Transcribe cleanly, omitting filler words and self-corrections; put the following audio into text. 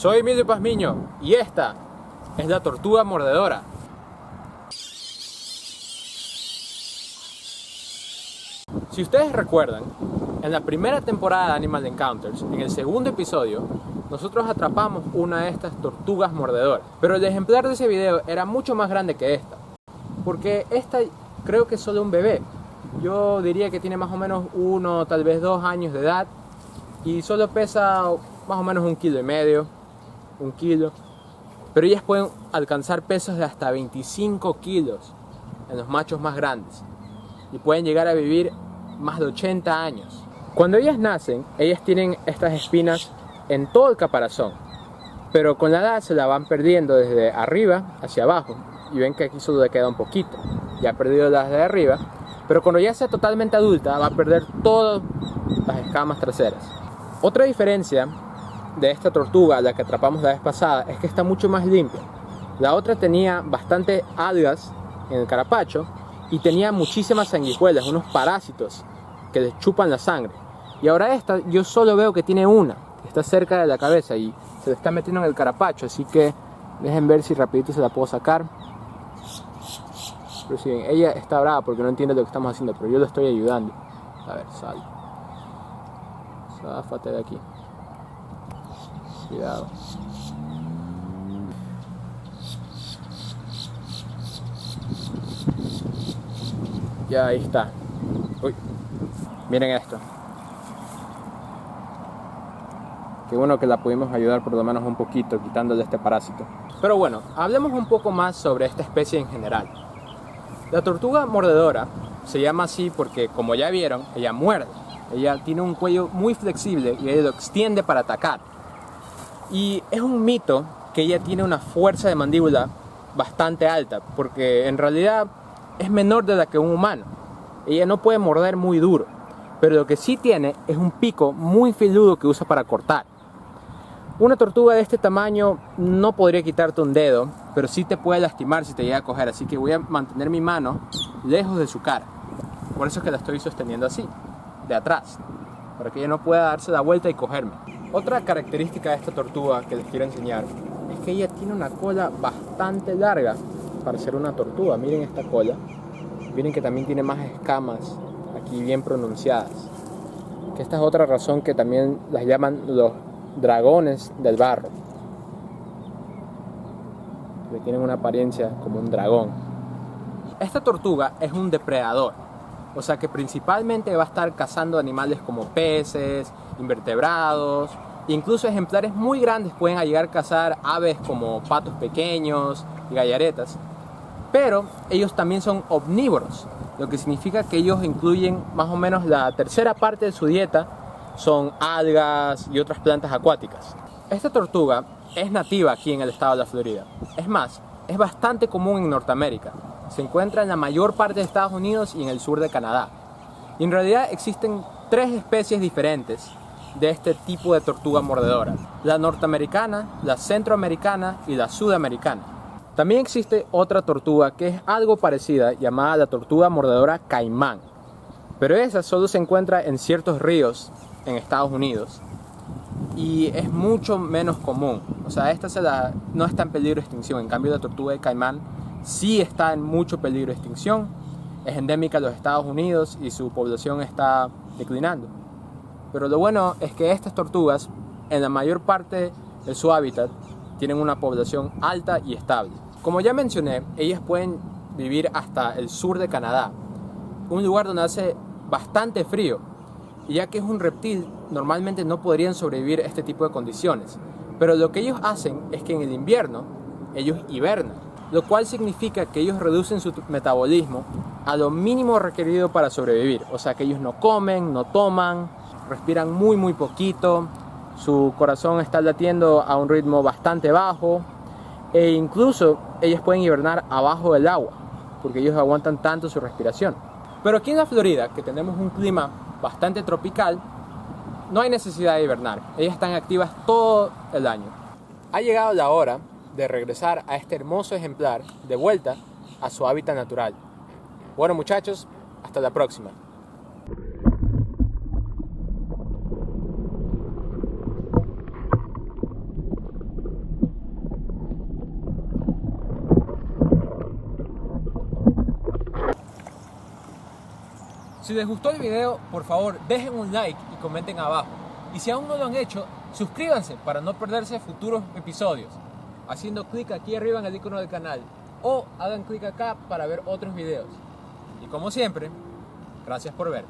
Soy Emilio Pazmiño y esta es la tortuga mordedora. Si ustedes recuerdan, en la primera temporada de Animal Encounters, en el segundo episodio, nosotros atrapamos una de estas tortugas mordedoras. Pero el ejemplar de ese video era mucho más grande que esta, porque esta creo que es solo un bebé. Yo diría que tiene más o menos 1, tal vez 2 años de edad y solo pesa más o menos 1,5 kilos, 1 kilo. Pero ellas pueden alcanzar pesos de hasta 25 kilos en los machos más grandes y pueden llegar a vivir más de 80 años. Cuando ellas nacen, ellas tienen estas espinas en todo el caparazón, pero con la edad se la van perdiendo desde arriba hacia abajo, y ven que aquí solo le queda un poquito. Ya ha perdido las de arriba, pero cuando ya sea totalmente adulta va a perder todas las escamas traseras. Otra diferencia de esta tortuga, la que atrapamos la vez pasada, es que está mucho más limpia. La otra tenía bastantes algas en el carapacho y tenía muchísimas sanguijuelas, unos parásitos que les chupan la sangre. Y ahora esta, yo solo veo que tiene una, que está cerca de la cabeza y se le está metiendo en el carapacho, así que dejen ver si rapidito se la puedo sacar. Pero si bien, ella está brava porque no entiende lo que estamos haciendo, pero yo lo estoy ayudando. A ver, sal. Záfate de aquí. Cuidado. Ya ahí está. Uy, miren esto. Qué bueno que la pudimos ayudar por lo menos un poquito, quitándole este parásito. Pero bueno, hablemos un poco más sobre esta especie en general. La tortuga mordedora se llama así porque, como ya vieron, ella muerde. Ella tiene un cuello muy flexible y ella lo extiende para atacar. Y es un mito que ella tiene una fuerza de mandíbula bastante alta, porque en realidad es menor de la que un humano. Ella no puede morder muy duro, pero lo que sí tiene es un pico muy filudo que usa para cortar. Una tortuga de este tamaño no podría quitarte un dedo, pero sí te puede lastimar si te llega a coger, así que voy a mantener mi mano lejos de su cara. Por eso es que la estoy sosteniendo así, de atrás, para que ella no pueda darse la vuelta y cogerme. Otra característica de esta tortuga que les quiero enseñar es que ella tiene una cola bastante larga para ser una tortuga. Miren esta cola, miren que también tiene más escamas aquí bien pronunciadas. Que esta es otra razón que también las llaman los dragones del barro, que tienen una apariencia como un dragón. Esta tortuga es un depredador, o sea que principalmente va a estar cazando animales como peces, invertebrados, incluso ejemplares muy grandes pueden llegar a cazar aves como patos pequeños y gallaretas. Pero ellos también son omnívoros, lo que significa que ellos incluyen más o menos la tercera parte de su dieta son algas y otras plantas acuáticas. Esta tortuga es nativa aquí en el estado de la Florida. Es más, es bastante común en Norteamérica. Se encuentra en la mayor parte de Estados Unidos y en el sur de Canadá. Y en realidad existen 3 especies diferentes de este tipo de tortuga mordedora: la norteamericana, la centroamericana y la sudamericana. También existe otra tortuga que es algo parecida, llamada la tortuga mordedora caimán, pero esa solo se encuentra en ciertos ríos en Estados Unidos y es mucho menos común. O sea, esta no está en peligro de extinción. En cambio, la tortuga de caimán sí está en mucho peligro de extinción. Es endémica a los Estados Unidos y su población está declinando. Pero lo bueno es que estas tortugas, en la mayor parte de su hábitat, tienen una población alta y estable. Como ya mencioné, ellas pueden vivir hasta el sur de Canadá, un lugar donde hace bastante frío. Y ya que es un reptil, normalmente no podrían sobrevivir a este tipo de condiciones. Pero lo que ellos hacen es que en el invierno, ellos hibernan, lo cual significa que ellos reducen su metabolismo a lo mínimo requerido para sobrevivir. O sea que ellos no comen, no toman, respiran muy poquito, su corazón está latiendo a un ritmo bastante bajo, e incluso ellos pueden hibernar abajo del agua, porque ellos aguantan tanto su respiración. Pero aquí en la Florida, que tenemos un clima bastante tropical, no hay necesidad de hibernar. Ellas están activas todo el año. Ha llegado la hora de regresar a este hermoso ejemplar de vuelta a su hábitat natural. Bueno, muchachos, hasta la próxima. Si les gustó el video, por favor dejen un like y comenten abajo. Y si aún no lo han hecho, suscríbanse para no perderse futuros episodios, haciendo clic aquí arriba en el icono del canal, o hagan clic acá para ver otros videos. Y como siempre, gracias por ver.